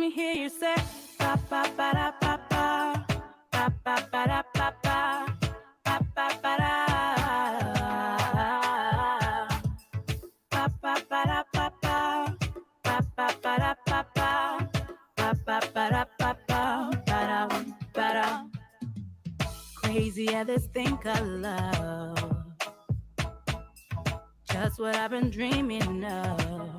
me hear you say ba ba ba da ba ba ba ba ba da ba ba ba ba ba da ba ba ba da ba ba ba ba ba da ba ba ba ba ba da ba ba ba da. Crazy at this thing called love, just what I've been dreaming of.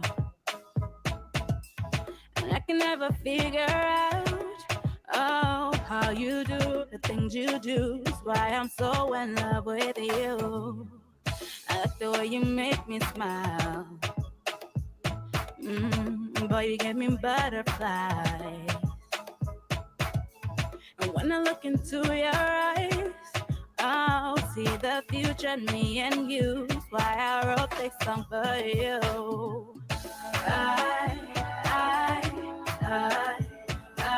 And I can never figure out, oh, how you do the things you do. That's why I'm so in love with you. I like the way you make me smile. Boy, you give me butterflies. And when I look into your eyes, I'll see the future in me and you. That's why I wrote this song for you. I-L-O-V-E-Y-O-U.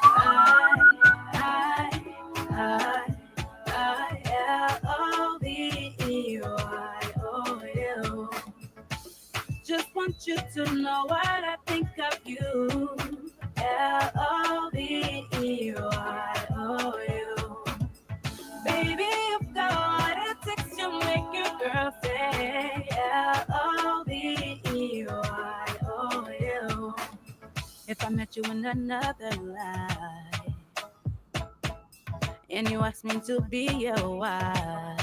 I-L-O-V-E-Y-O-U. Just want you to know what I think of you. L-O-V-E-Y-O-U. Baby, you've got what it takes to make your girl say L-O-V-E-Y-O-U. If I met you in another life and you asked me to be your wife,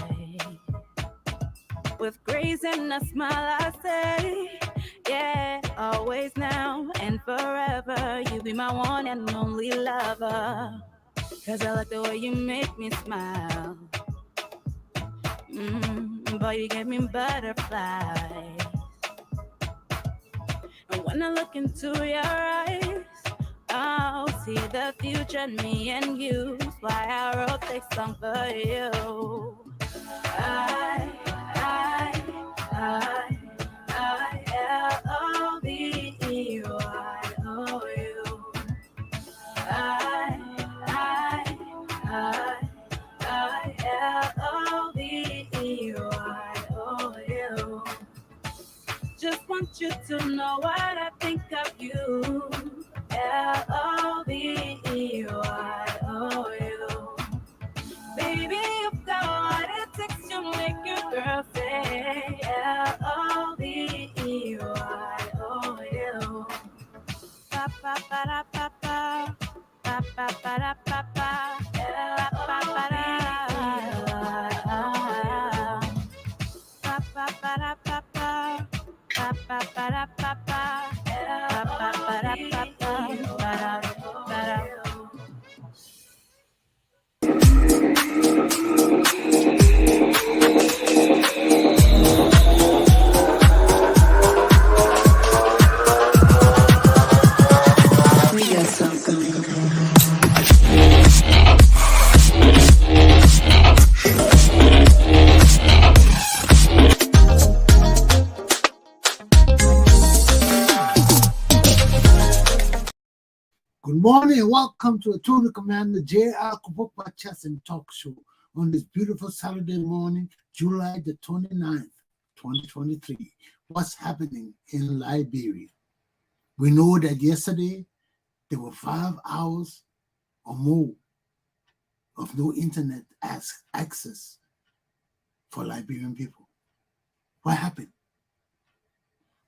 with grace and a smile I say, yeah, always now and forever. You be my one and only lover. Cause I like the way you make me smile. Boy, you give me butterflies. And when I look into your eyes, I'll see the future in me and you. That's why I wrote this song for you. I-L-O-V-E-Y-O-U. I-L-O-V-E-Y-O-U. Just want you to know what I think of you. L-O-V-E-Y-O-U. Baby, you've got what it takes to make your girl say L-O-V-E-Y-O-U. Ba ba ba da ba ba ba ba ba da ba ba ba ba ba da ba ba ba da ba ba ba ba ba da ba ba ba ba ba da ba ba da. We got something. Good morning and welcome to Attorney Commander J.R. Glapohkpa Chesson talk show on this beautiful Saturday morning, July the 29th, 2023. What's happening in Liberia? We know that yesterday there were 5 hours or more of no internet access for Liberian people. What happened?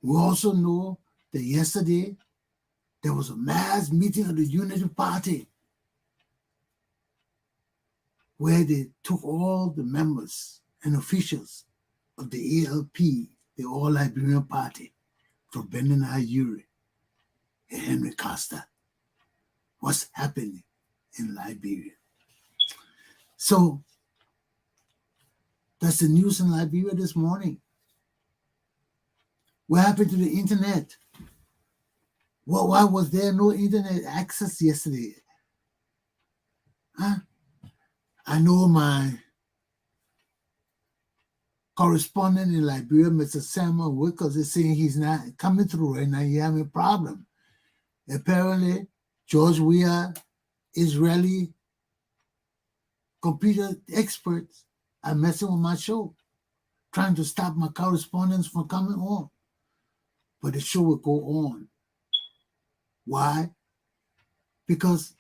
We also know that yesterday there was a mass meeting of the Unity Party where they took all the members and officials of the ALP, the All Liberian Party, from Benin Ayuri and Henry Costa. What's happening in Liberia? So that's the news in Liberia this morning. What happened to the internet? Well, why was there no internet access yesterday? Huh? I know my correspondent in Liberia, Mr. Samuel Wickles, is saying he's not coming through right now. He's having a problem. Apparently, George Weah, Israeli computer experts are messing with my show trying to stop my correspondence from coming on. But the show will go on. Why? Because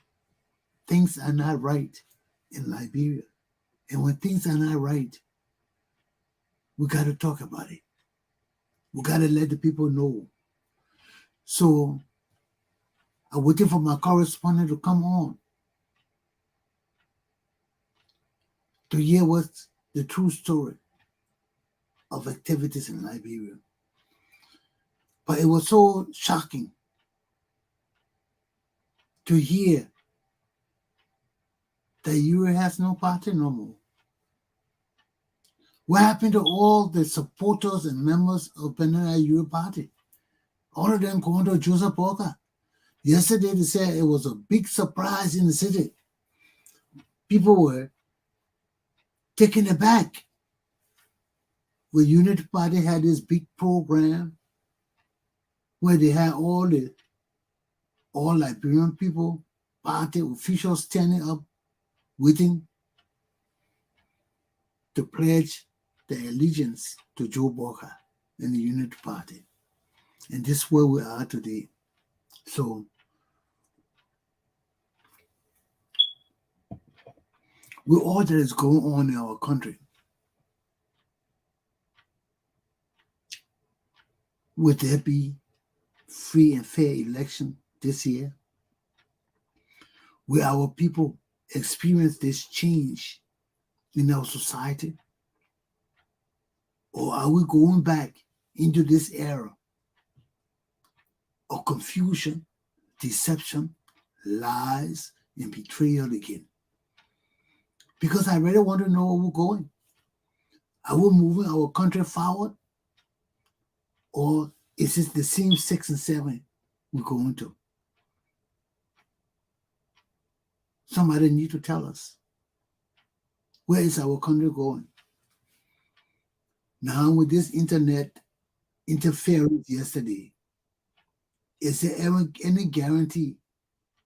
things are not right in Liberia. And when things are not right, we got to talk about it. We got to let the people know. So I'm waiting for my correspondent to come on to hear what's the true story of activities in Liberia. But it was so shocking to hear that Euro has no party no more. What happened to all the supporters and members of Penana Euro Party? All of them going to Joseph Walker. Yesterday they said it was a big surprise in the city. People were taken aback. When Unity Party had this big program where they had all Liberian people, party officials standing up, waiting to pledge their allegiance to Joe Walker and the Unity Party. And this is where we are today. So with all that is going on in our country, would there be free and fair election this year? Will our people experience this change in our society? Or are we going back into this era of confusion, deception, lies, and betrayal again? Because I really want to know where we're going. Are we moving our country forward? Or is it the same 6 and 7 we're going to? Somebody need to tell us. Where is our country going? Now with this internet interference yesterday, is there ever any guarantee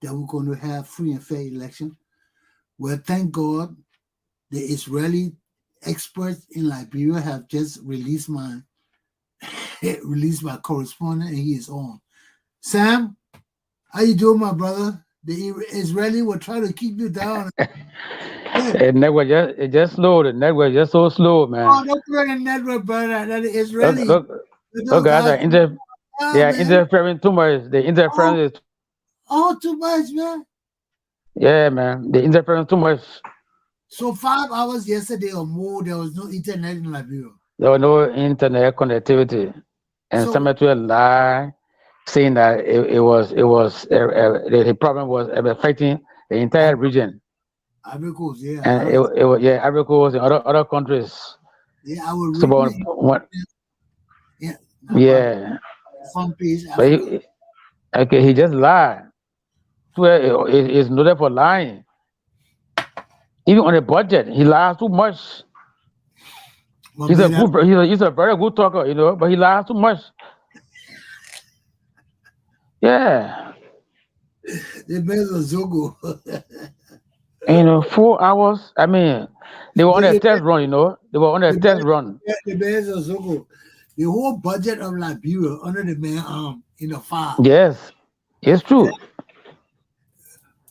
that we're going to have free and fair election? Well, thank God the Israeli experts in Liberia have just released my correspondent, and he is on. Sam, how you doing, my brother? The Israeli will try to keep you down. The network just slow. The network just so slow, man. Oh, don't put on the network, brother. That is Israeli. Look, guys they are interfering too much. The interference is too much. Too much, man. Yeah, man. The interference too much. So 5 hours yesterday or more, there was no internet in Liberia. There was no internet connectivity, and So, somebody lie saying that the problem was affecting the entire region. Ivory Coast, yeah. And it was Ivory Coast and other countries. Yeah, I will So read yeah. front page. But he just lied. So he's noted for lying. Even on the budget, he lies too much. He's a very good talker, but he lies too much. Yeah. The best of Zogo. 4 hours. I mean, they were on a test run, They were on a test run. The best of Zogo. The whole budget of Liberia under the man arm in the fire. Yes, it's true.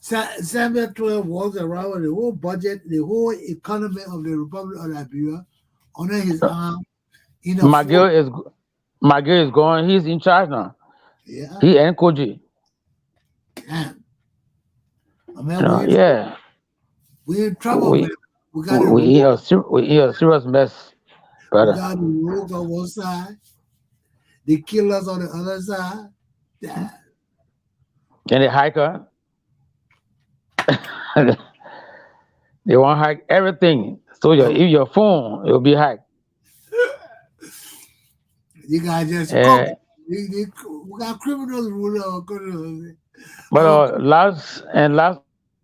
Samuel 12 walks around with the whole budget, the whole economy of the Republic of Liberia under his arm in a Magil is gone. He's in charge now. Yeah. He and Koji. Damn. I mean, we're in trouble, man. We are a serious mess, brother. We got the rogues on one side, the killers on the other side. Yeah. And the hiker. They want to hack everything. So if your phone, it will be hacked. You guys just we got criminals ruling our country. But lots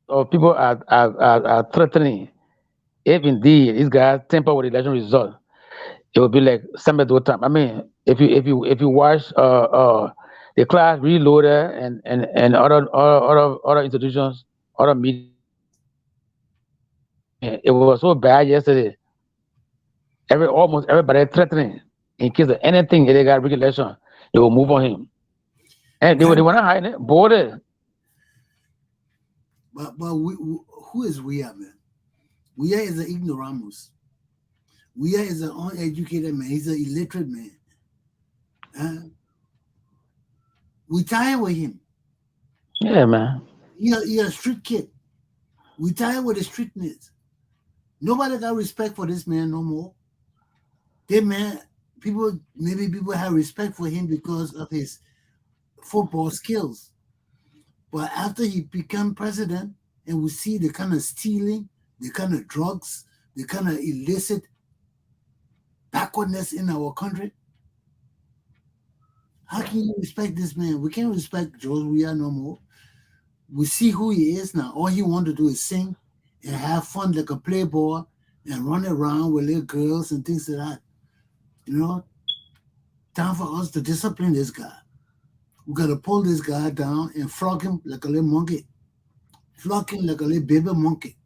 of people are threatening. If indeed these guys tamper with the election result, it will be like Samuel time. I mean, if you watch the class reloader and other institutions, other media, it was so bad yesterday. almost everybody threatening in case of anything illegal regulation, they will move on him. And they were not hiding it, border. But who is Weah, man? Weah is an ignoramus. Weah is an uneducated man. He's an illiterate man. We tired with him. Yeah, man. He a street kid. We tired with the streetness. Nobody got respect for this man no more. That man, maybe people have respect for him because of his football skills. But after he became president, and we see the kind of stealing, the kind of drugs, the kind of illicit backwardness in our country, how can you respect this man? We can't respect George Weah no more. We see who he is now. All he wants to do is sing and have fun like a playboy and run around with little girls and things like that. You know, time for us to discipline this guy. We got to pull this guy down and flog him like a little monkey. Flog him like a little baby monkey.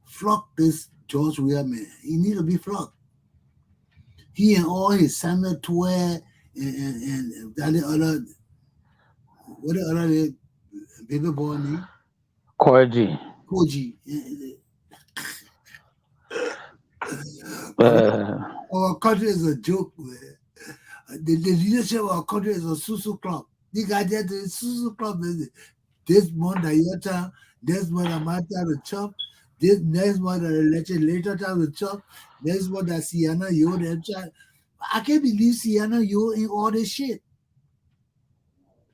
Flog this George Weah man. He need to be flogged. He and all his Samuel Twain and that other, what the other baby boy name? Koji. Our country is a joke, man. The leadership of our country is a susu club. The guy there, the susu club is this month at your time, this month at my time to chop, this next month at election later time to chop, next month at Sienna Yo, them child. I can't believe Sienna Yo in all this shit.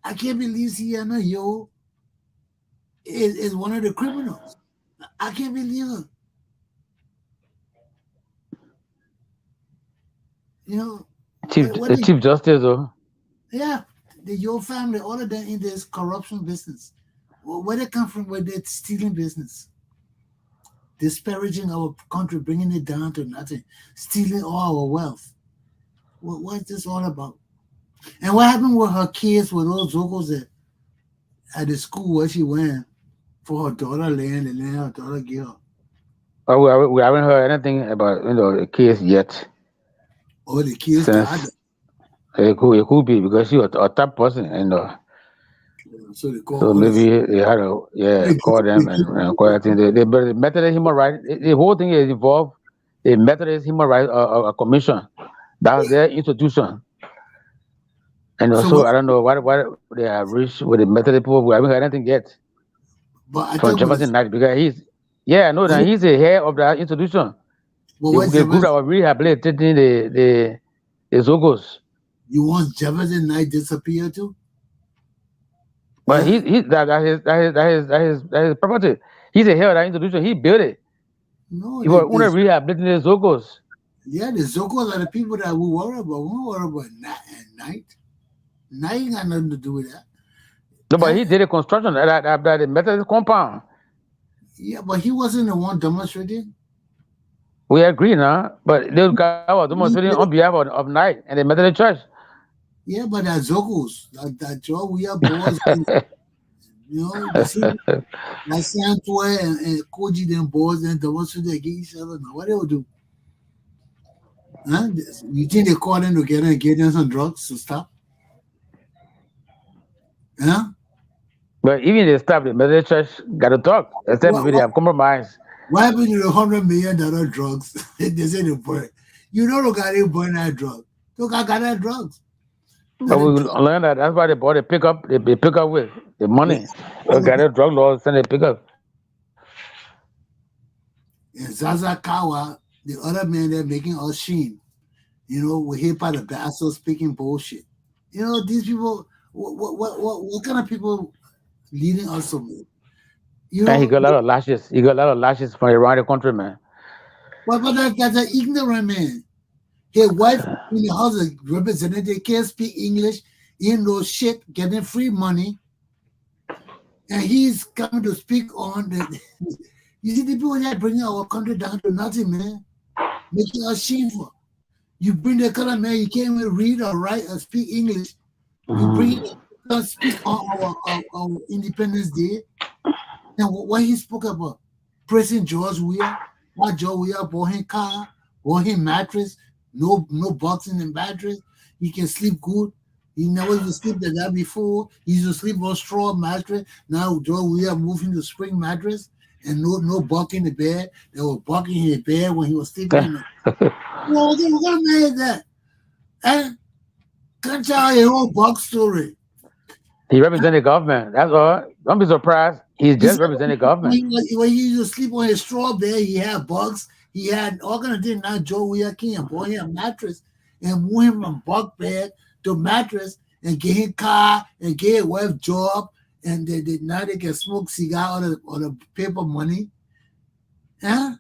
I can't believe Sienna Yo is one of the criminals. I can't believe her. You know, Chief Justice, though. Yeah, your family, all of them in this corruption business. Where they come from, where they're stealing business, disparaging our country, bringing it down to nothing, stealing all our wealth. What is this all about? And what happened with her kids, with those Zogos at the school where she went for her daughter land and then her daughter gave her? Oh, we haven't heard anything about the case yet. Oh, the kids died. It could be because she was a top person, So maybe they had to call them and call that thing. The Methodist Human Rights, the whole thing is involved. The Methodist Human Rights Commission, that's their institution. And also, I don't know what they have reached with the Methodist people. We haven't heard anything yet. But from Jefferson Knight, because he's the head of that institution. The group that was rehabilitating the Zogos. You want Jefferson Knight disappear too? But that is property. He's the head of that institution. He built it. No, he was only rehabilitating the Zogos. Yeah, the Zogos are the people that we worry about. We don't worry about Knight. Knight ain't got nothing to do with that. No, but he did a construction at the Methodist compound. Yeah, but he wasn't the one demonstrating. We agree now, but those guys were demonstrating on behalf of Knight and the Methodist Church. Yeah, but that Zogos, that Joe, we are boys. Like Santoy and Koji, them boys, and demonstrate against each other. Now, what they will do? Huh? You think they call them together and get them some drugs to stop? Huh? But even they stop, the Methodist Church got to talk. Except maybe they have compromised. What happened to the $100 million drugs? They say they burn. You know the guy they burn that drug. Look, I got that drugs. But we learned that that's why they bought a pickup. They pick up with the money. They got a drug laws and they pick up. And Zazakawa, the other man, they're making us shame. We're here by the bastard speaking bullshit. These people. What kind of people leading us somewhere? And he got a lot of lashes. He got a lot of lashes from around the country, man. But that's an ignorant man. His wife in the House of Representatives can't speak English, he knows shit, getting free money, and he's coming to speak on the. You see, the people that bringing our country down to nothing, man, making us shameful. You bring the kind of man you can't even read or write or speak English. You bring speak on our Independence Day, and what he spoke about, President George Weah, what George Weah bought him car, Bought him mattress, no bugs in the mattress. He can sleep good. He never used to sleep like that before. He used to sleep on straw mattress. Now Joe, we are moving to spring mattress and no bug in the bed. There was bug in his bed when he was sleeping in the well, they were gonna make that. And can't tell your whole bug story. He represents the government. That's all. Don't be surprised. He's He just said representing the government. when he used to sleep on his straw bed, he had bugs. He had all kind of things. Now Joe Weir can't bought him a mattress and move him from bug bed to mattress and get him car and get his wife job and now they can smoke cigar or the paper money. Huh?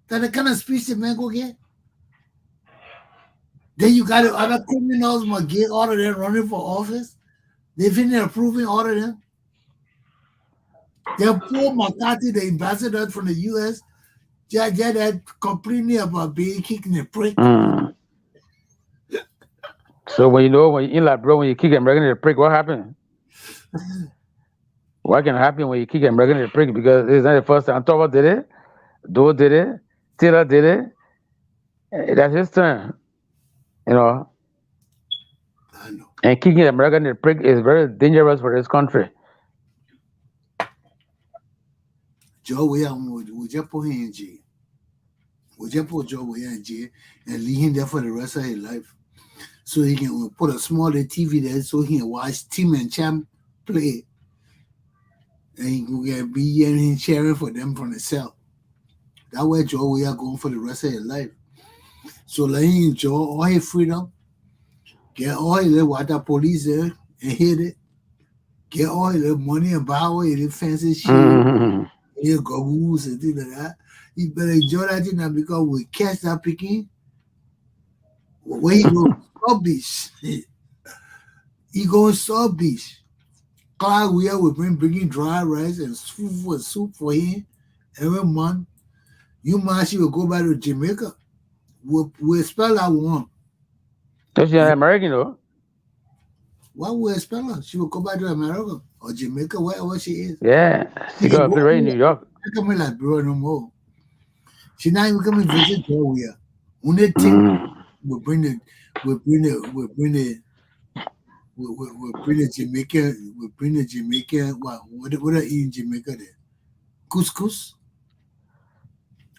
That the kind of speech the man go get? Then you got the other criminals must get all of them running for office. They finished approving all of them. They're poor McCarthy, the ambassador from the U.S., that complaining about being kicked in the prick. So when you're in Labrador, when you kick American in the prick, what happened? What can happen when you kick American in the prick? Because it's not the first time. Tova did it, Doe did it, Taylor did it. That's his turn. You know. I know. And kicking American in the prick is very dangerous for this country. Joe Weir, we just put him in jail. We just put Joe Weir in jail and leave him there for the rest of his life. So he can put a small TV there so he can watch Team and Champ play. And he can be hearing cheering for them from the cell. That's where Joe Weir going for the rest of his life. So let him enjoy all his freedom, get all his little water police there and hit it, get all his little money and buy all his fancy shit. His goggles and things like that. You better enjoy that thing now because we catch that picking. Where he go? South Beach. He going South Beach. Clark Weir will bringing dry rice and soup for him every month. You mind she will go back to Jamaica. We'll spell that one. She's an American though. What will spell her? She will go back to America or Jamaica, wherever she is. Yeah, she got to right in New York. She coming like bro no more. She not even coming visit Joe Weir. Only thing we'll bring the Jamaican. What are eating Jamaica there? Couscous.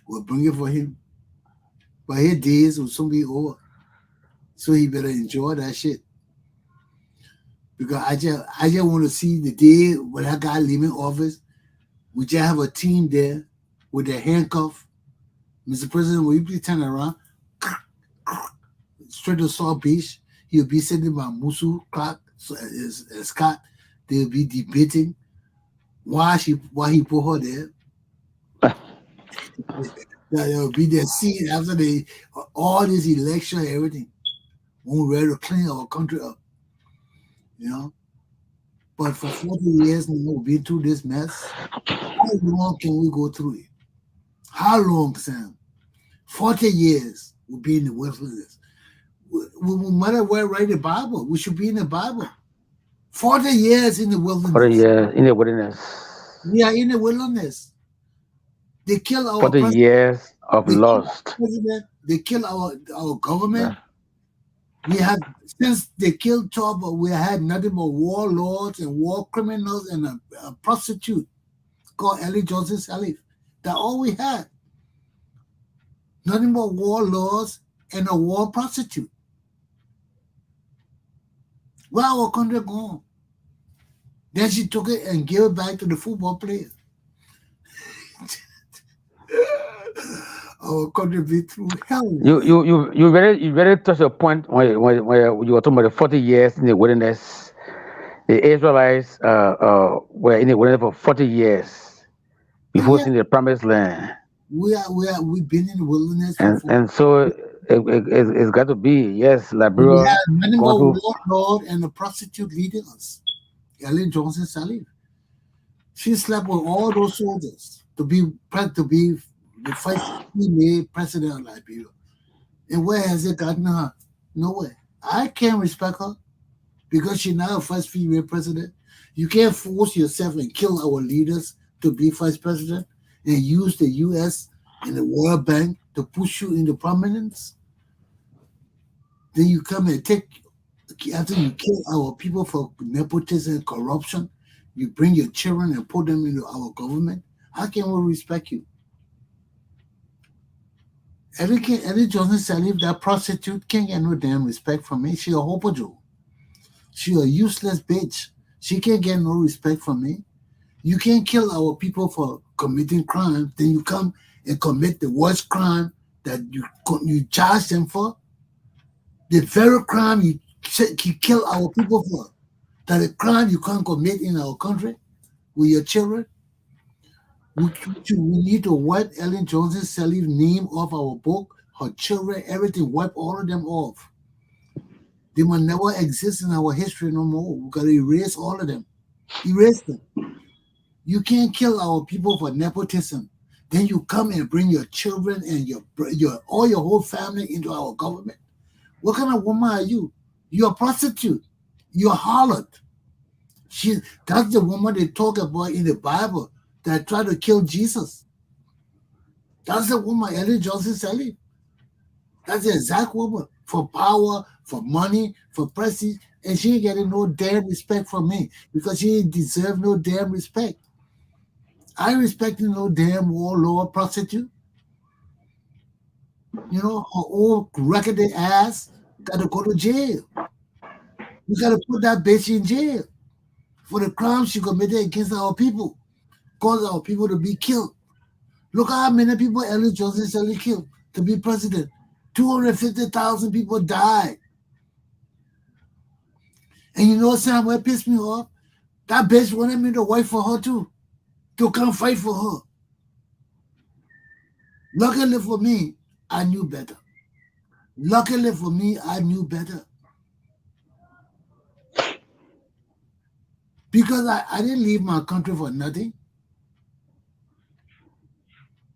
We'll bring it for him. But his days will soon be over. So he better enjoy that shit. Because I just want to see the day when that guy leaving office. We just have a team there with their handcuff. Mr. President, will you please turn around? Straight to South Beach. He'll be sitting by Musu Clark, Scott. They'll be debating why he put her there. There'll be their scene after all this election and everything. When we're ready to clean our country up. You know? But for 40 years now, we've been through this mess. How long can we go through it? How long, Sam? 40 years we'll be in the wilderness. We might as well write the Bible. We should be in the Bible. 40 years in the wilderness. 40 years in the wilderness. We are in the wilderness. They kill our 40 years of lost. They kill our government. Yeah. We had, since they killed Toba, we had nothing but warlords and war criminals and a prostitute called Ellie Johnson Sirleaf. That's all we had. Nothing but warlords and a war prostitute. Where our country gone? Then she took it and gave it back to the football players. Our country be through hell. You very touched a point when you were talking about the 40 years in the wilderness. The Israelites were in the wilderness for 40 years before seeing the promised land. We've been in the wilderness and so it's got to be, yes, Liberia. We had many more warlord and a prostitute leading us. Ellen Johnson Sirleaf. She slept with all those soldiers to be the first female president of Liberia. And where has it gotten her? Nowhere. I can't respect her because she's not a first female president. You can't force yourself and kill our leaders to be vice president and use the U.S. and the World Bank to push you into prominence. Then you come and after you kill our people for nepotism and corruption, you bring your children and put them into our government. How can we respect you? Eddie Johnson said, if that prostitute can't get no damn respect from me, she a hopojo. She a useless bitch. She can't get no respect from me. You can't kill our people for committing crime, then you come and commit the worst crime that you charge them for. The very crime you kill our people for, that a crime you can't commit in our country with your children. We need to wipe Ellen Johnson Sirleaf's name off our book, her children, everything, wipe all of them off. They must never exist in our history no more. We got to erase all of them. Erase them. You can't kill our people for nepotism. Then you come and bring your children and your whole family into our government. What kind of woman are you? You're a prostitute. You're a harlot. That's the woman they talk about in the Bible that tried to kill Jesus. That's the woman, Ellen Johnson Sirleaf. That's the exact woman. For power, for money, for prestige. And she ain't getting no damn respect from me because she ain't deserve no damn respect. I ain't respecting no damn warlord prostitute. You know, her old record ass got to go to jail. We got to put that bitch in jail for the crime she committed against our people, cause our people to be killed. Look how many people Ellen Johnson Sirleaf killed to be president. 250,000 people died. And you know what pissed me off? That bitch wanted me to fight for her too, to come fight for her. Luckily for me, I knew better. Luckily for me, I knew better. Because I didn't leave my country for nothing.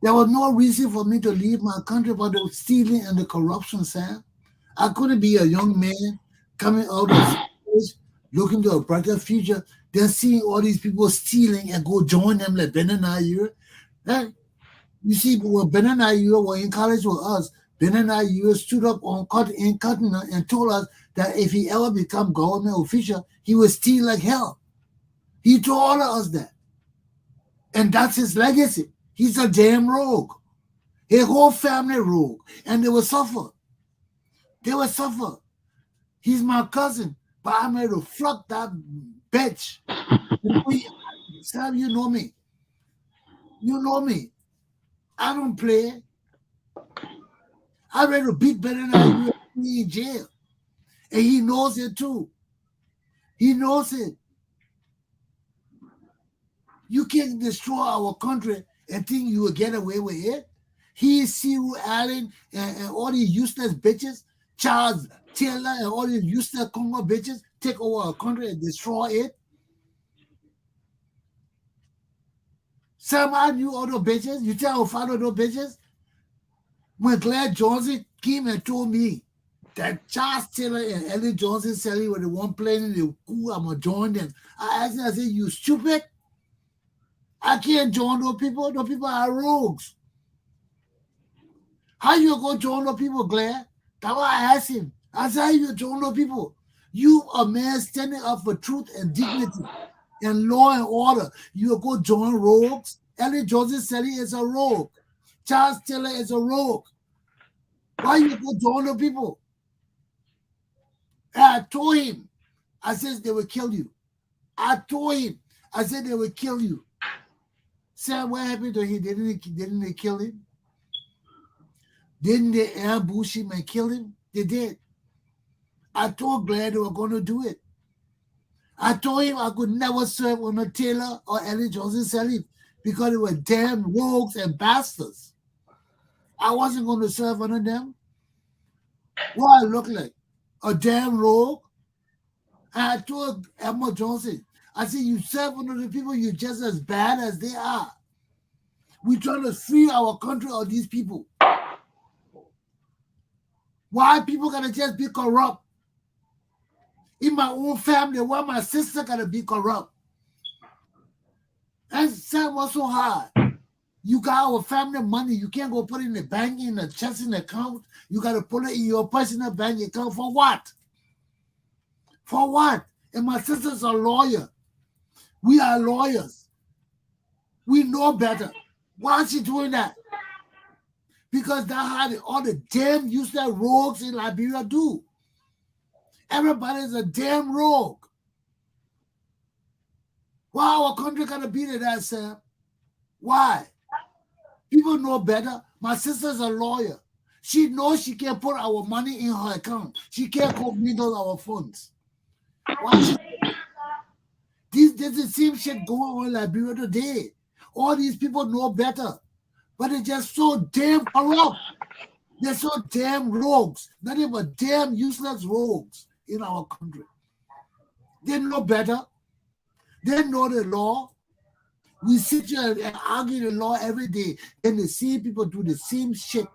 There was no reason for me to leave my country for the stealing and the corruption, Sam. I couldn't be a young man coming out of college, looking to a brighter future, then seeing all these people stealing and go join them like Ben and Ayur. You see, when Ben and Ayur were in college with us, Ben and Ayur stood up in Cotton and told us that if he ever become government official, he would steal like hell. He told us that. And that's his legacy. He's a damn rogue. His whole family rogue. And they will suffer. They will suffer. He's my cousin. But I'm ready to fuck that bitch. Sam, you know me. You know me. I don't play. I'm ready to beat better than you in jail. And he knows it too. He knows it. You can't destroy our country and think you will get away with it. He, Cyril Allen, and all these useless bitches, Charles Taylor, and all these useless Congo bitches take over our country and destroy it. Some of you other bitches, you tell our father those bitches. When Claire Johnson came and told me that Charles Taylor and Ellen Johnson Sirleaf were the one playing in the coup, I'm going to join them. I asked him, I said, you stupid? I can't join those people. Those people are rogues. How you going to join those people, Claire? That's why I asked him. I said, how you join those people? You, a man standing up for truth and dignity and law and order. You go join rogues? Ellen Johnson Sirleaf is a rogue. Charles Taylor is a rogue. Why you go join those people? And I told him, I said, they will kill you. I told him, I said, they will kill you. Sam, what happened to him? Didn't they kill him? Didn't they ambush him and kill him? They did. I told Blair they were going to do it. I told him I could never serve under Taylor or Ellen Johnson Sirleaf because they were damn rogues and bastards. I wasn't going to serve under them. What I look like? A damn rogue? And I told Emma Johnson, I said, you serve under the people, you're just as bad as they are. We're trying to free our country of these people. Why people gotta just be corrupt? In my own family, why my sister gotta be corrupt? That was so hard. You got our family money. You can't go put it in the bank, in a checking account. You got to put it in your personal bank account for what? For what? And my sister's a lawyer. We are lawyers. We know better. Why is she doing that? Because that's how all the damn useless rogues in Liberia do. Everybody's a damn rogue. Why our country gotta be like that, Sam? Why? People know better. My sister's a lawyer. She knows she can't put our money in her account. She can't commingle our funds. Why? There's the same shit going on in Liberia today. All these people know better, but they're just so damn corrupt. They're so damn rogues. Not even damn useless rogues in our country. They know better. They know the law. We sit here and argue the law every day, and the same people do the same shit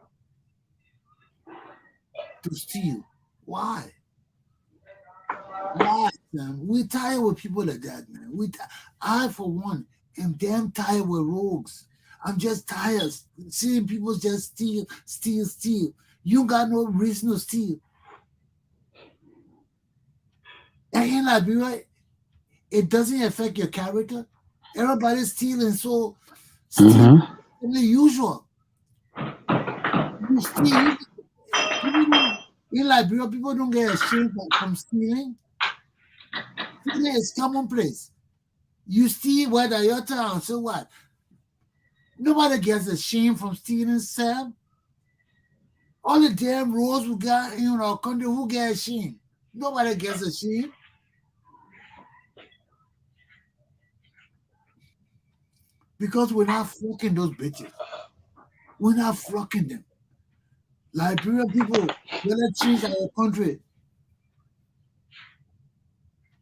to steal. Why? Why, man? We're tired with people like that, man. I, for one, am damn tired with rogues. I'm just tired seeing people just steal. You got no reason to steal. And in Liberia, it doesn't affect your character. Everybody's stealing, so stealing is the usual. You steal. In Liberia, people don't get ashamed from stealing. Stealing is commonplace. You steal whether your town, so what? Nobody gets ashamed from stealing, Sam. All the damn rules we got in our country, who get ashamed? Nobody gets ashamed. Because we're not fucking those bitches. We're not fucking them. Liberian people, when change our country,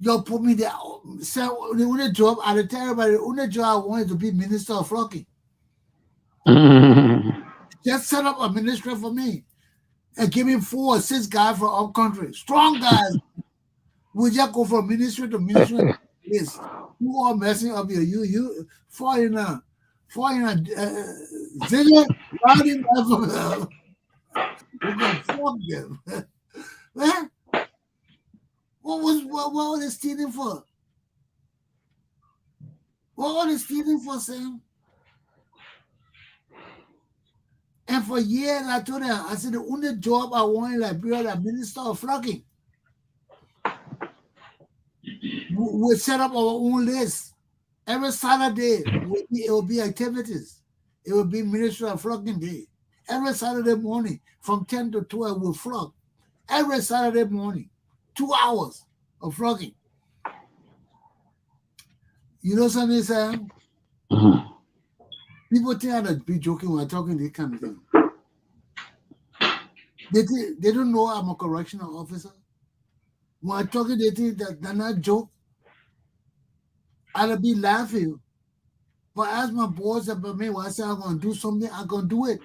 you put me there. So the only job, I tell everybody, the only job I wanted to be Minister of Flocking. Just set up a ministry for me and give me 4 or 6 guys from our country. Strong guys. We just go from ministry to ministry. Yes. You all messing up here. You foreigner, Zillion, riding level. We're gonna fuck them. Man, what was they stealing for? What were they stealing for, Sam? And for years, I told them, I said, the only job I want in Liberia is Minister of Flocking. We'll set up our own list. Every Saturday, it will be activities. It will be Minister of Flocking Day. Every Saturday morning, from 10 to 12, we'll flock. Every Saturday morning, 2 hours of flocking. You know something, Sam? People think I'd be joking when I'm talking this kind of thing. They don't know I'm a correctional officer. When I'm talking, they think that they're not joke. I'd be laughing. But as my boss about me, when I say I'm going to do something, I'm going to do it.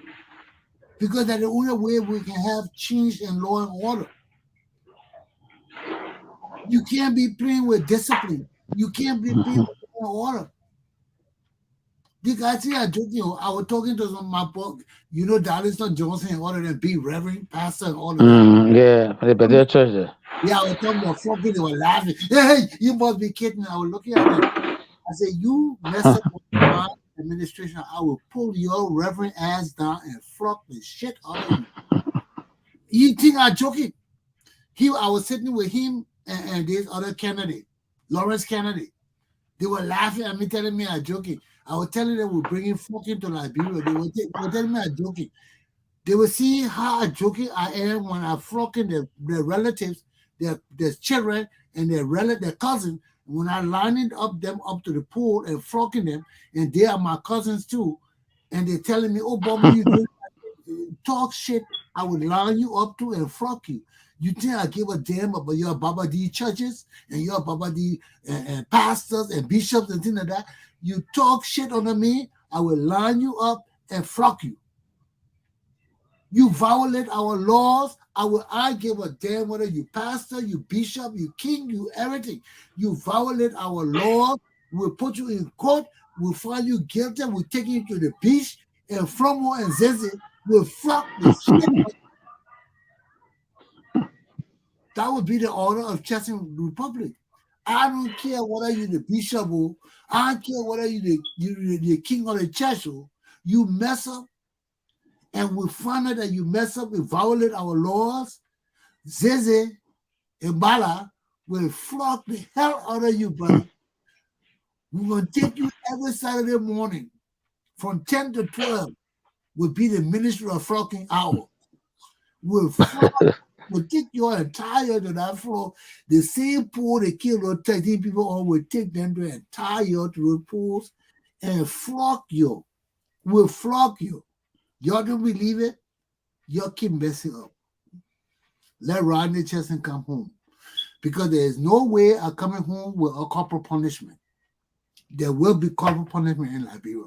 Because that's the only way we can have change in law and order. You can't be playing with discipline. You can't be playing with law and order. The guys here are joking. I was talking to some of my book, Darlington Johnson and all of them, big reverend, pastor, and all of them. Yeah, but they're church there. Yeah, I was talking about fucking, they were laughing. Hey, you must be kidding. I was looking at them. I said, you mess up with my administration, I will pull your reverend ass down and flock the shit out of you. You think I'm joking? I was sitting with him and this other candidate, Lawrence Kennedy. They were laughing at me, telling me I'm joking. I was telling them we're bringing fucking to Liberia. They were telling me I'm joking. They will see how joking I am when I'm flocking their relatives, their children, and their cousins. When I lining them up to the pool and flocking them, and they are my cousins too, and they're telling me, "Oh, Bobby, you do talk shit. I would line you up to and flock you. You think I give a damn about your Baba D churches and your Baba D pastors and bishops and things like that? You talk shit on me, I will line you up and flock you. You violate our laws, I give a damn whether you pastor, you bishop, you king, you everything. You violate our laws, we'll put you in court, will find you guilty, will take you to the beach, and Flomo and Zeze will flog the shit out. That would be the order of Chesson Republic. I don't care whether you're the bishop or I don't care whether you're the king of the church or you mess up and we find out that you mess up and violate our laws. Zeze and Bala will flog the hell out of you, brother. We're going to take you every Saturday morning from 10 to 12 will be the ministry of flogging hour. We'll take your entire to that floor. The same pool they killed or 13 people on will take them to entire to the pools and flog you. We'll flog you. Y'all don't believe it? Y'all keep messing up. Let Rodney Chesson come home. Because there is no way of coming home with a corporal punishment. There will be corporal punishment in Liberia.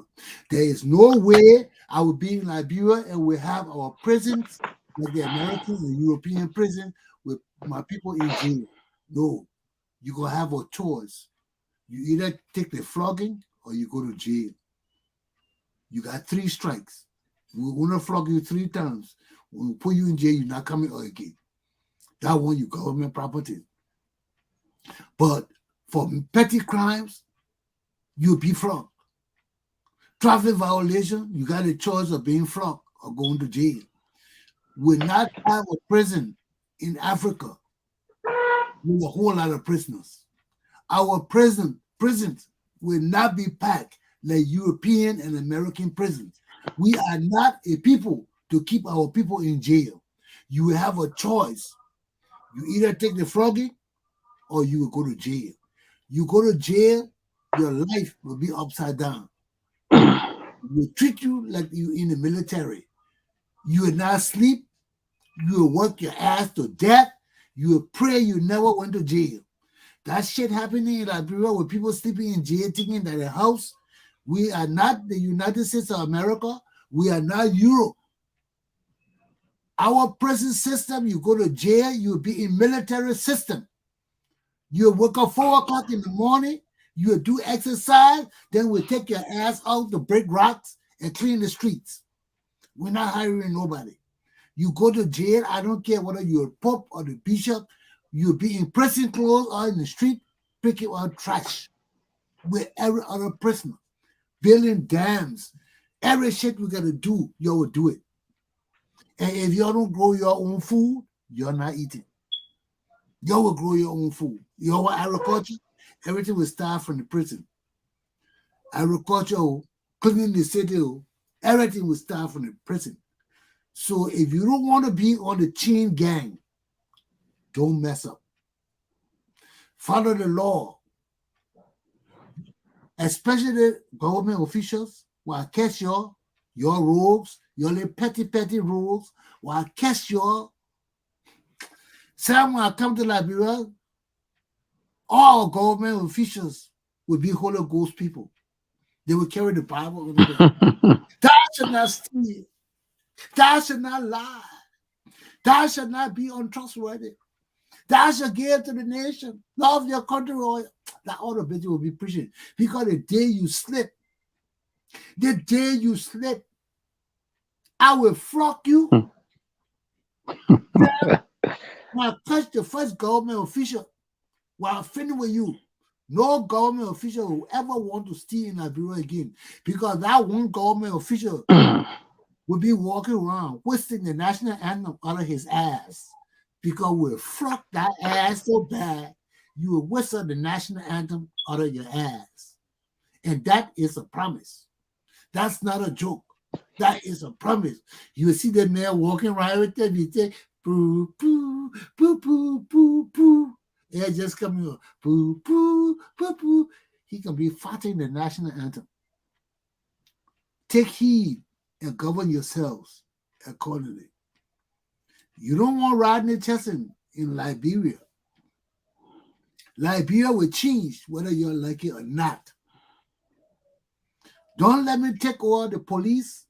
There is no way I will be in Liberia and we have our prisons like the American and European prison with my people in jail. No, you're going to have a choice. You either take the flogging or you go to jail. You got 3 strikes. We're going to flog you 3 times. When we put you in jail, you're not coming out again. That one, you government property. But for petty crimes, you'll be flogged. Traffic violation, you got a choice of being flogged or going to jail. We'll not have a prison in Africa with a whole lot of prisoners. Our prisons will not be packed like European and American prisons. We are not a people to keep our people in jail. You will have a choice. You either take the flogging or you will go to jail. You go to jail, your life will be upside down. Will treat you like you in the military. You will not sleep. You will work your ass to death. You will pray you never went to jail. That shit happening in Liberia with people sleeping in jail, thinking that a house. We are not the United States of America. We are not Europe. Our prison system, you go to jail, you'll be in military system. You'll wake up 4 o'clock in the morning, you'll do exercise, then we'll take your ass out to break rocks and clean the streets. We're not hiring nobody. You go to jail, I don't care whether you're a pope or the bishop, you'll be in prison clothes or in the street picking out trash with every other prisoner, building dams. Every shit we gotta do, you will do it. And if you don't grow your own food, you're not eating. You will grow your own food. You want agriculture? Everything will start from the prison. Agriculture, cleaning the city, everything will start from the prison. So if you don't want to be on the chain gang, don't mess up. Follow the law. Especially the government officials will catch your robes, your little petty rules, will catch your. Some when I come to Liberia, all government officials will be Holy Ghost people. They will carry the Bible over there. Thou shalt not steal. Thou shalt not lie. Thou shalt not be untrustworthy. Thou shalt give to the nation. Love your country. That all the bitch will be preaching. Because the day you slip, I will flog you. When I touch the first government official, while I'm finished with you, no government official will ever want to steal in Liberia again. Because that one government official will be walking around whistling the national anthem out of his ass. Because we'll flog that ass so bad, you will whistle the national anthem out of your ass. And that is a promise. That's not a joke. That is a promise. You will see that man walking around with them. He say, poo, poo, poo, poo, poo, poo. Yeah, just coming on. Poo, poo, poo, poo. He can be fighting the national anthem. Take heed and govern yourselves accordingly. You don't want Rodney Chesson in Liberia. Liberia will change whether you like it or not. Don't let me take over the police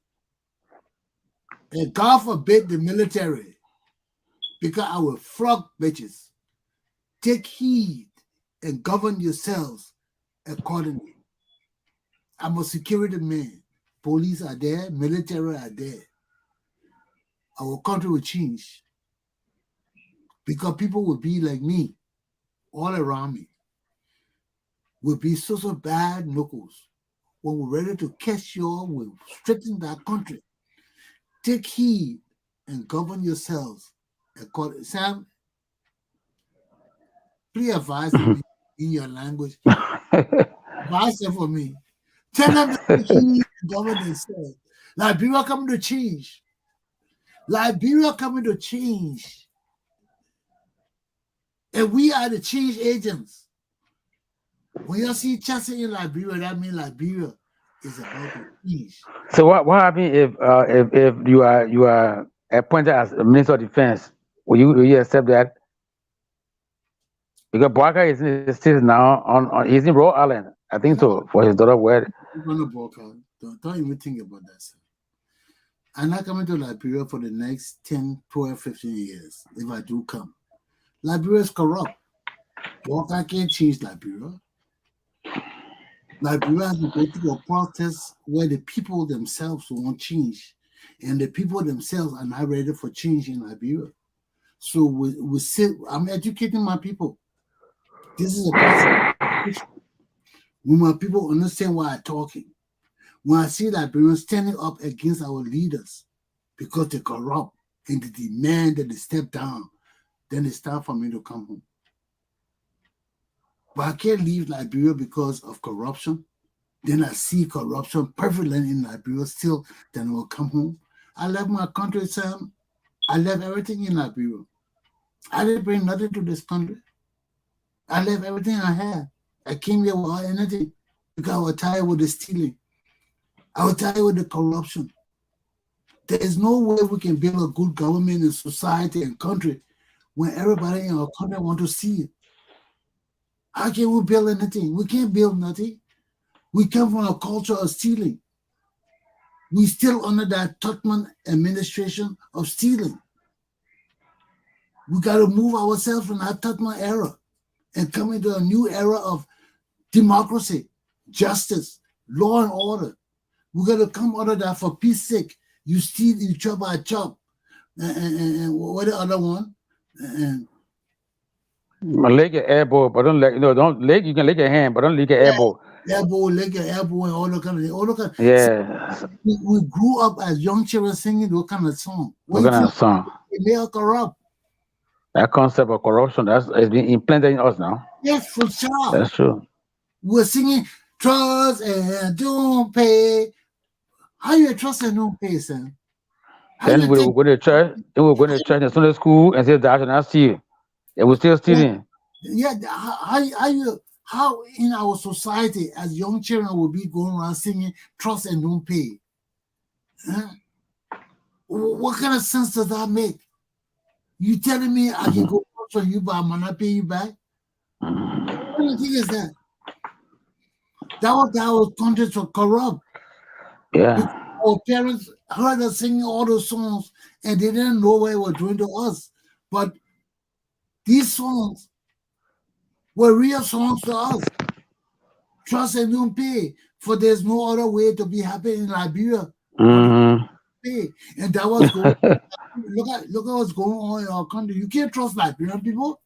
and God forbid the military, because I will flog bitches. Take heed and govern yourselves accordingly. I'm a security man. Police are there, military are there. Our country will change because people will be like me all around me. Will be so bad knuckles. When we're ready to catch you, we'll straighten that country. Take heed and govern yourselves. Sam, please advise me in your language. Advise them for me. Tell them to take heed and govern themselves. Liberia coming to change. Liberia coming to change. And we are the change agents. When you see Chesson in Liberia, that means Liberia is about to change. So what happens if you are appointed as a minister of defense? Will you accept that? Because Barker is in the states now on he's in Rhode Island, I think No, so, for his daughter wedding. I'm going to walk out. Don't even think about that, sir. I'm not coming to Liberia for the next 10, 12, 15 years if I do come. Liberia is corrupt. Walker can't change Liberia. Liberia has to go through a process where the people themselves won't change. And the people themselves are not ready for change in Liberia. So we sit, I'm educating my people. This is a process. When my people understand why I'm talking, when I see Liberians standing up against our leaders because they're corrupt and they demand that they step down, then it's time for me to come home. But I can't leave Liberia because of corruption. Then I see corruption prevalent in Liberia still, then I will come home. I left my country, Sam. I left everything in Liberia. I didn't bring nothing to this country. I left everything I had. I came here without anything because I was tired with the stealing. I was tired with the corruption. There is no way we can build a good government and society and country when everybody in our country want to see it. How can we build anything? We can't build nothing. We come from a culture of stealing. We still under that Tubman administration of stealing. We got to move ourselves from that Tubman era and come into a new era of democracy, justice, law and order. We got to come out of that for peace sake. You steal, you chop, I chop. And what the other one? And Leg your elbow, but don't don't leg. You can leg your hand, but don't leg your elbow. elbow, leg, elbow, and all the kind of thing. All the kind. Yeah, So we grew up as young children singing those kind of song. what When kind you of song? they are corrupt. That concept of corruption that's has been implanted in us now. Yes, for sure. That's true. We're singing trust and don't pay. How you trust and don't pay, Sam? How Then you we think? will go to church. Then we'll go to church in Sunday school and say that I should not steal. And we're still stealing. Yeah, how in our society as young children will be going around singing trust and don't pay? Huh? What kind of sense does that make? You telling me I can go trust on you, but I'm not pay you back? What do you think is that? That was our countries were corrupt. Yeah. Our parents heard us singing all those songs and they didn't know what they were doing to us. But these songs were real songs to us. Trust and don't pay, for there's no other way to be happy in Liberia. Pay. And that was going. look at what's going on in our country. You can't trust Liberian people.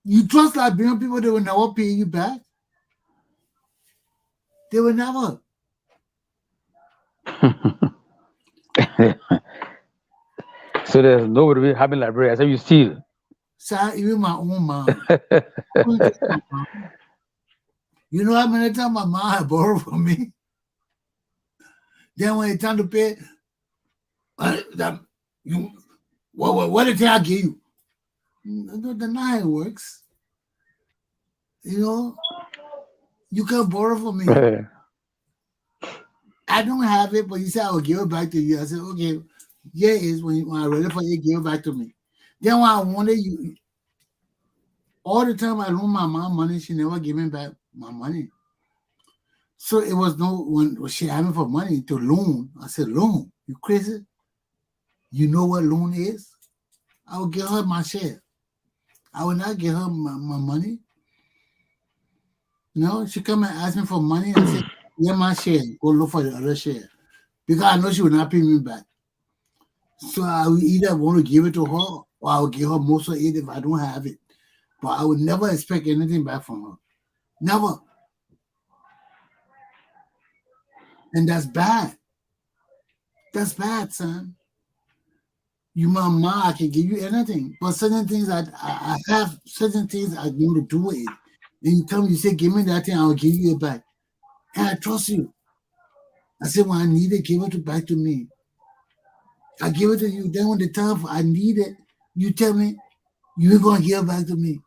You trust Liberian people, they will never pay you back. They will never. So there's nobody having Liberia. So you steal. So even my own mom. You know how many times my mom had borrowed from me? Then when it's time to pay, what did I give you? That's not how it works. You know, you can borrow from me. I don't have it, but you said I will give it back to you. I said, okay, here it is. When I'm ready for you, give it back to me. Then when I wanted you, all the time I loan my mom money, she never gave me back my money. So it was when she asked me for money to loan. I said, loan? You crazy? You know what loan is? I will give her my share. I will not give her my money. No, she come and ask me for money and say, yeah, my share. Go look for the other share. Because I know she will not pay me back. So I will either want to give it to her or I will give her most of it if I don't have it. But I would never expect anything back from her. Never. And that's bad. That's bad, son. You my mom, I can give you anything. But certain things I have, certain things I want to do with it. And you tell me, you say, give me that thing, I'll give you it back. And I trust you. I said, when I need it, give it back to me. I give it to you. Then when the time I need it, you tell me, you're going to give it back to me.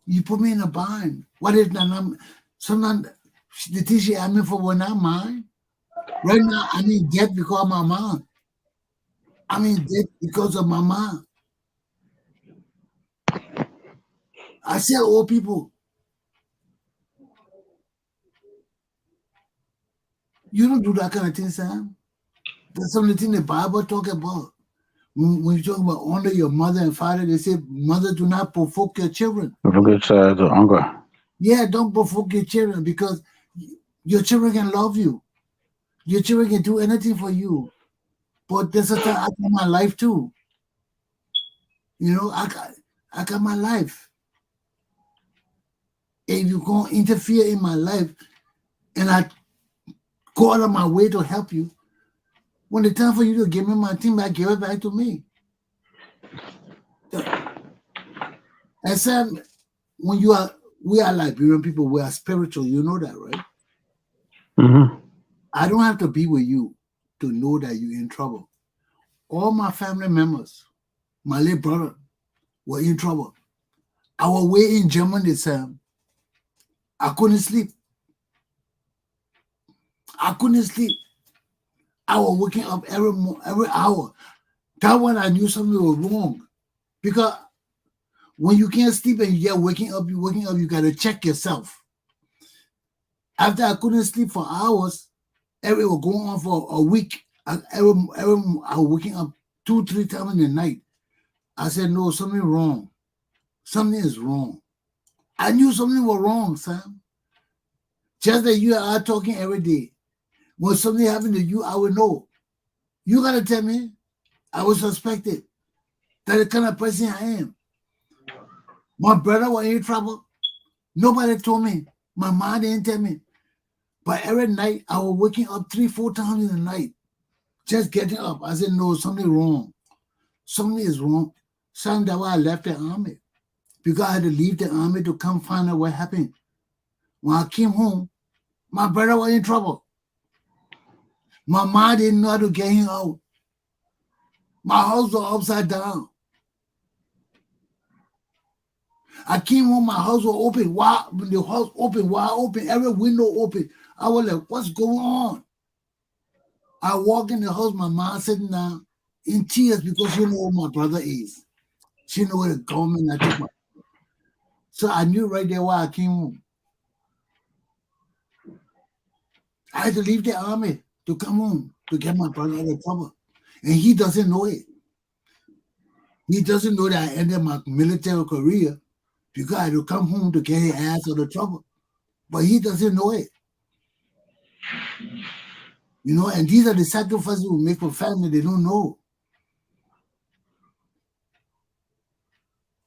You put me in a bind. What if sometimes the things she asked me for were not mine? Right now, I'm in debt because of my mom. I'm in debt because of my mom. I say old people, you don't do that kind of thing, Sam. That's some of the things the Bible talk about. When you talk about honor your mother and father, they say, mother, do not provoke your children. Forget the hunger. Yeah, don't provoke your children because your children can love you. Your children can do anything for you. But there's a time I got my life too. You know, I got my life. If you're going to interfere in my life and I go out of my way to help you, when the time for you to give me my thing back, give it back to me. And Sam, when we are Liberian people, we are spiritual. You know that, right? Mm-hmm. I don't have to be with you to know that you're in trouble. All my family members, my late brother, were in trouble. Our way in Germany, Sam, I couldn't sleep. I couldn't sleep. I was waking up every hour. That one I knew something was wrong. Because when you can't sleep and you're waking up, you got to check yourself. After I couldn't sleep for hours, it was going on for a week. I was waking up 2-3 times in the night. I said, no, something wrong. Something is wrong. I knew something was wrong, Sam. Just that you and I talking every day. When something happened to you, I would know. You got to tell me. I was suspected. That's the kind of person I am. My brother was in trouble. Nobody told me. My mom didn't tell me. But every night, I was waking up 3-4 times in the night. Just getting up. I said, no, something wrong. Something is wrong. Something that's why I left the army. Because I had to leave the army to come find out what happened. When I came home, my brother was in trouble. My mom didn't know how to get him out. My house was upside down. I came home, my house was open. The house open, wide open, every window open. I was like, what's going on? I walk in the house, my mom sitting down in tears because she know who my brother is. She know where the government I took my. So I knew right there why I came home. I had to leave the army to come home to get my brother out of trouble. And he doesn't know it. He doesn't know that I ended my military career because I had to come home to get his ass out of trouble. But he doesn't know it. You know, and these are the sacrifices we make for family they don't know.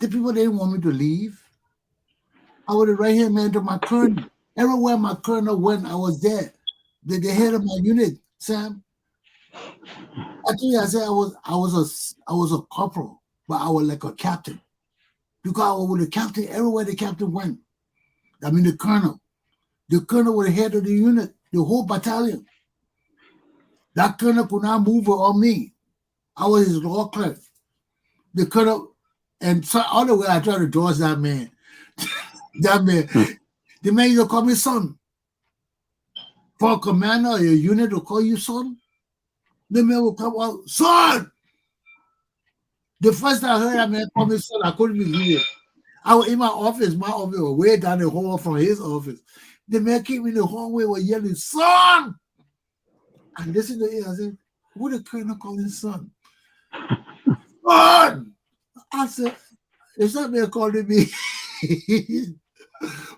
The people didn't want me to leave. I was the right-hand man to my colonel. Everywhere my colonel went, I was there. The head of my unit, Sam. Actually, I said I was a corporal, but I was like a captain. Because I was with the captain everywhere the captain went. I mean the colonel. The colonel was the head of the unit, the whole battalion. That colonel could not move on me. I was his law clerk. The colonel, and so all the way I tried to dodge that man. That man, the man used to call me son. For a commander or a unit to call you son, the man will come out, son! The first time I heard that man call me son, I couldn't believe it. I was in my office was way down the hall from his office. The man came in the hallway, was yelling, son! I listened to it, I said, who the colonel calling son? Son! I said, If somebody calling me,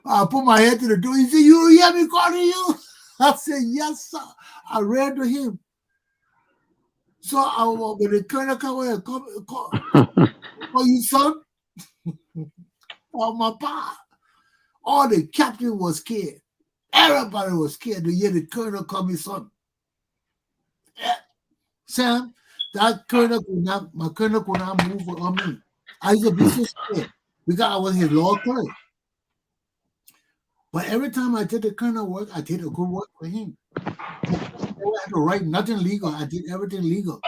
I put my head to the door. He said, "You hear me calling you?" I said, "Yes, sir." I ran to him. So when the colonel come and call you son, oh my pa. All the captain was scared. Everybody was scared to hear the colonel call me son. Sam, that colonel my colonel could not move on me. I used to be so scared because I was his law clerk. But every time I did the colonel work, I did a good work for him. I had to write nothing legal. I did everything legal.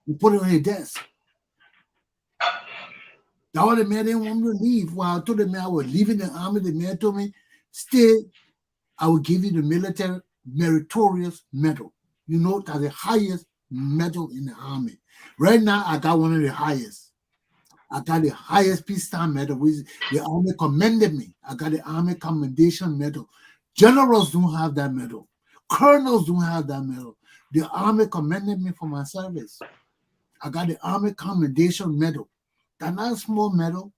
We put it on his desk. That was the man didn't want me to leave. While I told the man I was leaving the army, the man told me, "Stay, I will give you the military meritorious medal." You know, that's the highest medal in the army. Right now, I got one of the highest. I got the highest peacetime medal, which the army commended me. I got the Army Commendation Medal. Generals don't have that medal. Colonels don't have that medal. The army commended me for my service. I got the Army Commendation Medal. That's not a small medal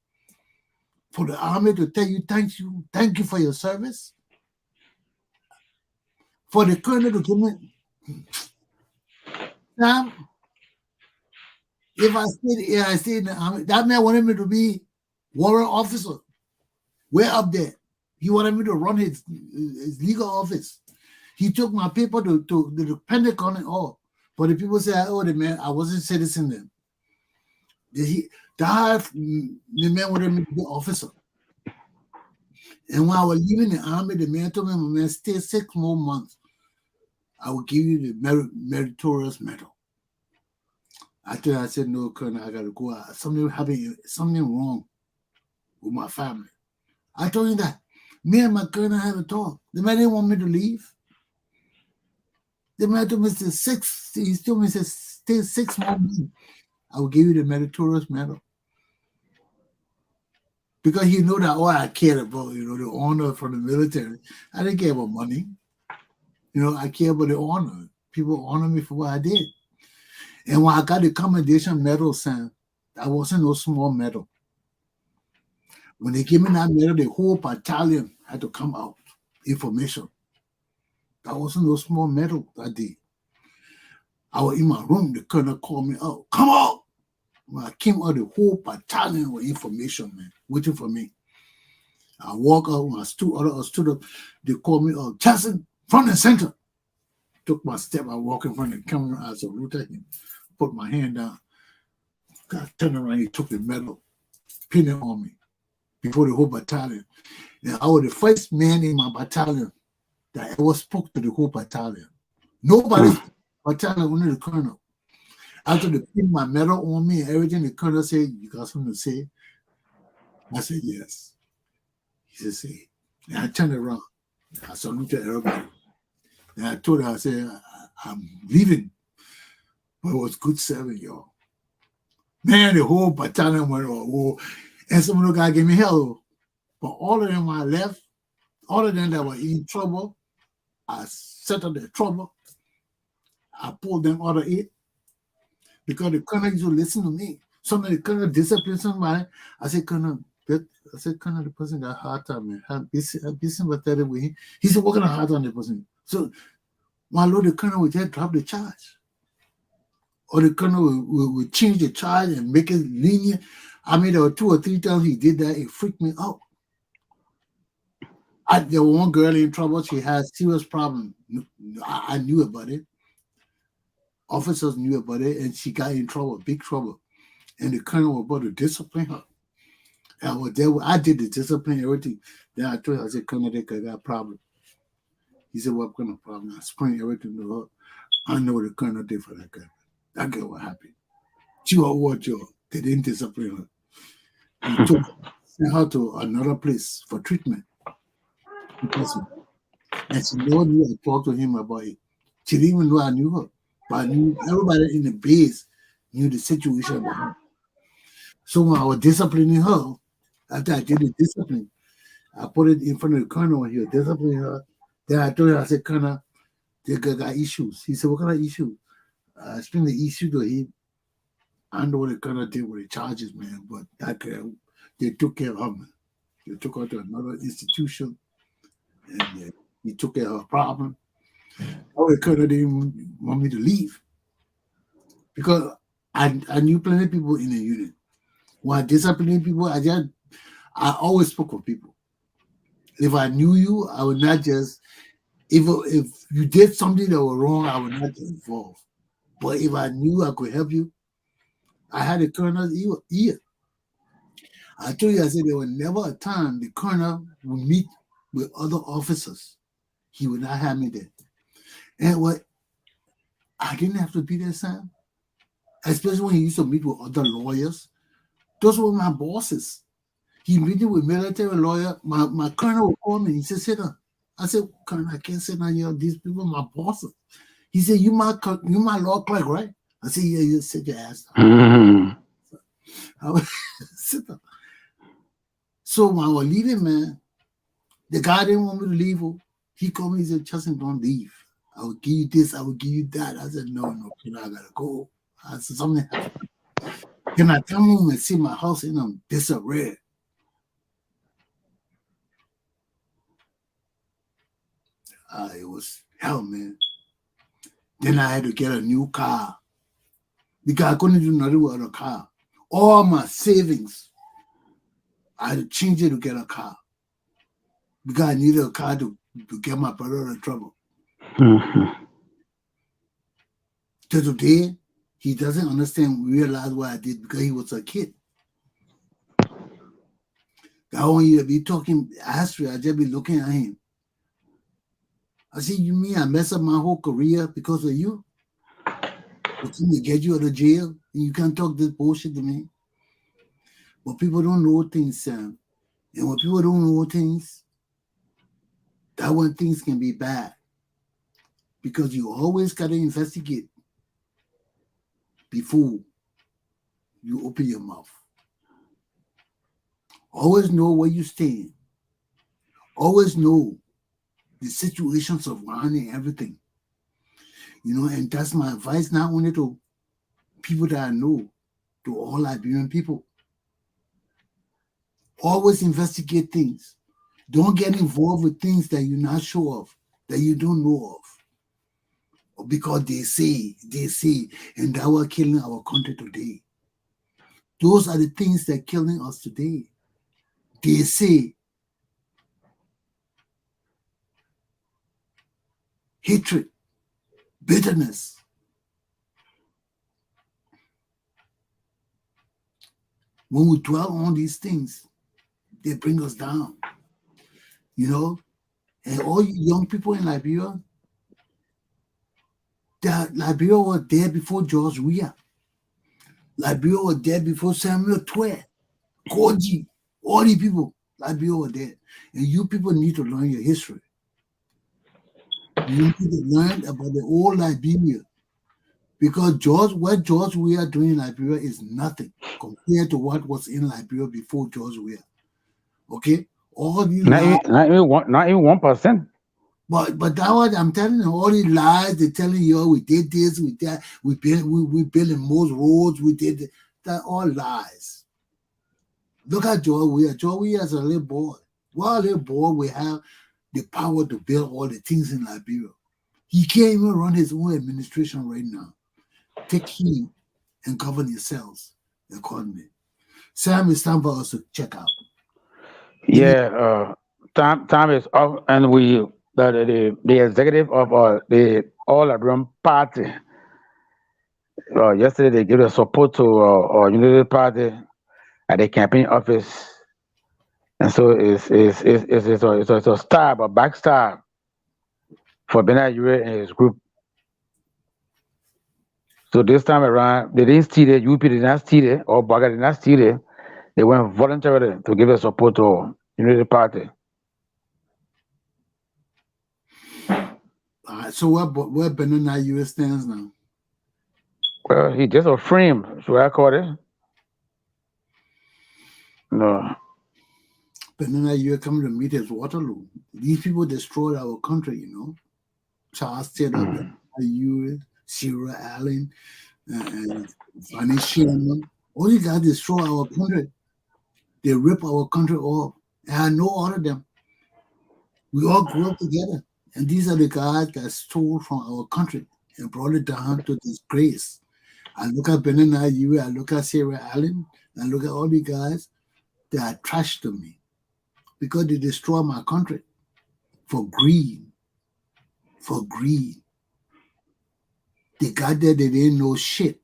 for the army to tell you thank you for your service. For the colonel to give me, Sam, if I stayed in the army, that man wanted me to be warrant officer. Way up there. He wanted me to run his legal office. He took my paper to the Pentagon and all. But the people say, "Oh, the man, I wasn't citizen then." The man wanted me to be officer. And when I was leaving the army, the man told me, "My man, stay 6 more months. I will give you the meritorious medal." I said, "No, Colonel, I gotta go out. Something wrong with my family." I told him that. Me and my colonel had a talk. The man didn't want me to leave. The man told me, he told me, "Stay 6 more months. I will give you the meritorious medal." Because he knew that all I cared about, the honor from the military. I didn't care about money. I care about the honor. People honor me for what I did. And when I got the commendation medal, Sam, that wasn't no small medal. When they gave me that medal, the whole battalion had to come out. Information. That wasn't no small medal that day. I was in my room. The colonel called me out. "Come out!" When I came out, the whole battalion with information, man, waiting for me. I walked out. When I stood up, they called me out. "Chesson, front and center." Took my step. I walked in front of the camera. I saluted him. Put my hand down. God turned around. He took the medal, pinned it on me before the whole battalion. And I was the first man in my battalion that ever spoke to the whole battalion. Nobody spoke to the battalion, only the colonel. After they pinned my medal on me and everything, the colonel said, "You got something to say?" I said, "Yes." He said, "Say." And I turned around. I saluted everybody. And I told her, I said, "I'm leaving. But it was good serving y'all." Man, the whole battalion went on war. And some of the guys gave me hell. But all of them, when I left, all of them that were in trouble, I settled their trouble. I pulled them out of it. Because the colonel used to listen to me. Somebody, the colonel disciplined somebody. I said, "Colonel, the person got a hard time, man. Be sympathetic with him." He said, "What kind of hard time the person?" So, my lord, the colonel would just drop the charge. Or the colonel would change the charge and make it lenient. I mean, there were 2 or 3 times he did that. It freaked me out. There was one girl in trouble. She had a serious problem. I knew about it. Officers knew about it, and she got in trouble, big trouble. And the colonel was about to discipline her. And I was there. I did the discipline, everything. Then I told her, I said, "Colonel, they got a problem." He said, "What kind of problem?" I explained everything to her. I know what the colonel did for that girl. That girl was happy. She was what you. They didn't discipline her. He sent her to another place for treatment. And she never knew I talked to him about it. She didn't even know I knew her. But I knew everybody in the base knew the situation about her. So when I was disciplining her, after I did the discipline, I put it in front of the colonel when he was disciplining her. Then I told her, I said, "Colonel, they got issues." He said, "What kind of issues?" I explained the issue to him. I know what the colonel did with the charges, man, but that girl, they took care of her. They took her to another institution, and he took care of her problem. Our colonel didn't want me to leave because I knew plenty of people in the unit. When I disciplining people, I always spoke for people. If I knew you, I would not just if you did something that was wrong, I would not get involved. But if I knew I could help you, I had a colonel's ear. I told you, I said there was never a time the colonel would meet with other officers. He would not have me there. And what I didn't have to be there, Sam. Especially when he used to meet with other lawyers. Those were my bosses. He meeting with military lawyer. My colonel would call me. He said, sit down. I said, Colonel, I can't sit down here. These people are my bosses. He said, you my law clerk, right? I said, yeah, you sit your ass down. I would sit down. So when I was leaving, man, the guy didn't want me to leave. He called me, he said, Chesson, don't leave. I will give you this, I will give you that. I said, no, I gotta go. I said, something happened. Can I come home and see my house in disarray? It was hell, man. Then I had to get a new car because I couldn't do nothing with a car. All my savings, I had to change it to get a car because I needed a car to get my brother out of trouble. To today, he doesn't realize what I did because he was a kid. I want you to be talking Astrid, I just be looking at him. I said, you mean I messed up my whole career because of you? Looking to get you out of jail and you can't talk this bullshit to me? But people don't know things, Sam. And when people don't know things, that's when things can be bad. Because you always got to investigate before you open your mouth. Always know where you stand. Always know the situations surrounding everything. And that's my advice not only to people that I know, to all Liberian people. Always investigate things. Don't get involved with things that you're not sure of, that you don't know of. Or because they say, and that we're killing our country today. Those are the things that are killing us today. They say, hatred, bitterness. When we dwell on these things, they bring us down. And all you young people in Liberia, Liberia was there before George Weah. Liberia was there before Samuel Twe, Koji, all these people. Liberia were there. And you people need to learn your history. You need to learn about the old Liberia. Because what George Weah doing in Liberia is nothing compared to what was in Liberia before George Weah. Okay? All these not even 1%. But that what I'm telling you, all these lies they're telling you, we did this, we did that, we built the most roads, we did that. That all lies. Look at George Weah. George Weah is a little boy. While a little boy will have the power to build all the things in Liberia. He can't even run his own administration right now. Take heed and govern yourselves accordingly. Sam, it's time for us to check out. Yeah, time is up, and the executive of the All Liberian Party. Yesterday they gave a support to our Unity Party at the campaign office, and so it's a stab, a backstab for Bernard Ure and his group. So this time around, they didn't steal it, UP did not steal it, or Baga did not steal it. They went voluntarily to give a support to Unity Party. So where Bernard Ure stands now? Well, he just a frame, so I call it. No. Bernard Ure coming to meet his Waterloo. These people destroyed our country, Charles Taylor, Bernard Ure, Sierra Allen, and Fanny Sherman. All these guys destroy our country. They rip our country off. And I know all of them. We all grew up together. And these are the guys that stole from our country and brought it down to disgrace. I look at Benin you, I look at Sarah Allen, I look at all the guys that are trash to me because they destroy my country for greed. For greed. They got there, they didn't know shit.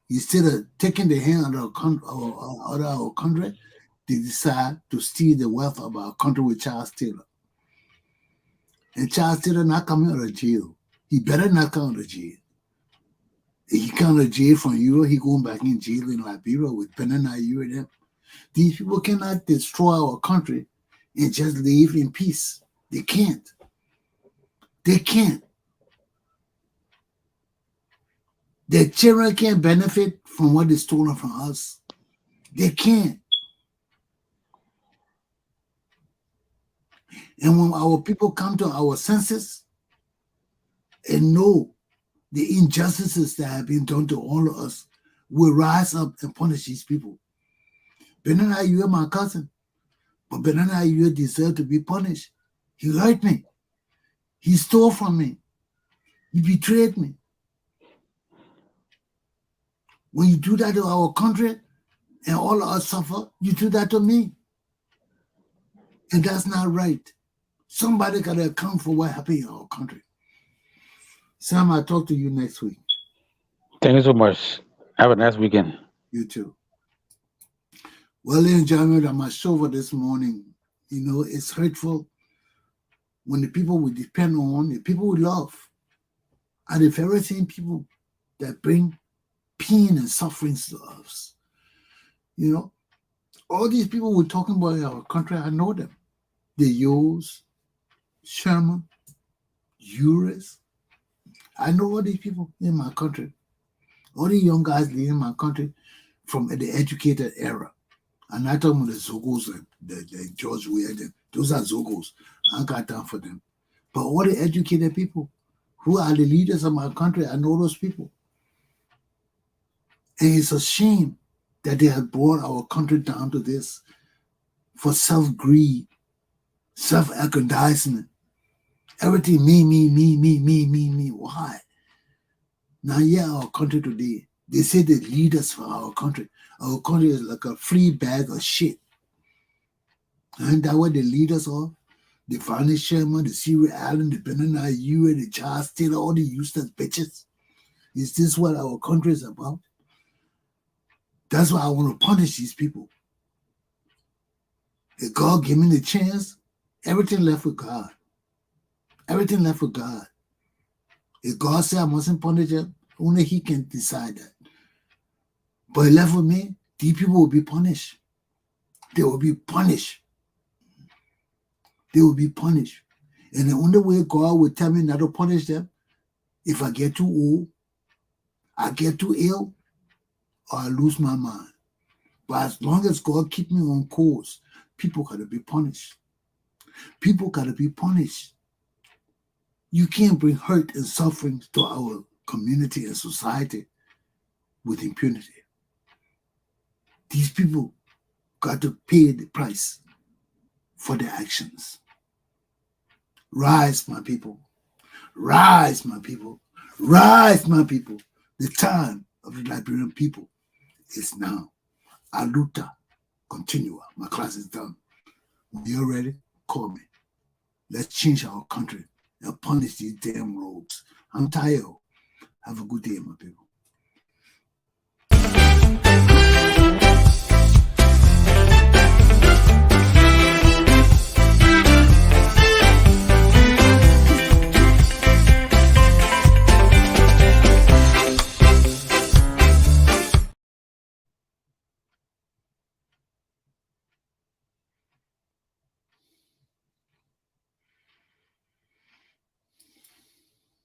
Instead of taking the hand out of our country, they decide to steal the wealth of our country with Charles Taylor. And Charles Taylor not coming out of jail. He better not come out of jail. If he come out of jail from Europe, he going back in jail in Liberia with Benin and them. These people cannot destroy our country and just live in peace. They can't. They can't. Their children can't benefit from what is stolen from us. They can't. And when our people come to our senses and know the injustices that have been done to all of us, we'll rise up and punish these people. Benin Ayu, my cousin, but Benin Ayu deserved to be punished. He hurt me. He stole from me. He betrayed me. When you do that to our country and all of us suffer, you do that to me. And that's not right. Somebody got to account for what happened in our country. Sam, I'll talk to you next week. Thank you so much. Have a nice weekend. You too. Well, ladies and gentlemen, that's my show for this morning. You know, it's hurtful when the people we depend on, the people we love, are the very same people that bring pain and sufferings to us. You know, all these people we're talking about in our country, I know them. The Yos, Sherman, Uris. I know all these people in my country. All the young guys leading my country from the educated era. I'm not talking about the Zogos, the George Weah, those are Zogos. I got time for them. But all the educated people who are the leaders of my country, I know those people. And it's a shame that they have brought our country down to this for self-greed, self-aggrandizement. Everything me. Why? Now, our country today, they say the leaders for our country. Our country is like a free bag of shit. And that what the leaders are? The Varney Sherman, the Sierra Allen, the Benin Ayu, the Charles Taylor, all the useless bitches. Is this what our country is about? That's why I want to punish these people. If God give me the chance, everything left with God. Everything left with God. If God said I mustn't punish them, only He can decide that. But it left with me, these people will be punished. They will be punished. They will be punished. And the only way God will tell me not to punish them, if I get too old, I get too ill, or I lose my mind. But as long as God keep me on course, people got to be punished. People got to be punished. You can't bring hurt and suffering to our community and society with impunity. These people got to pay the price for their actions. Rise, my people. Rise, my people. Rise, my people. The time of the Liberian people is now. Aluta continua. My class is done. When you're ready, call me. Let's change our country and punish these damn rogues. I'm tired. Have a good day, my people.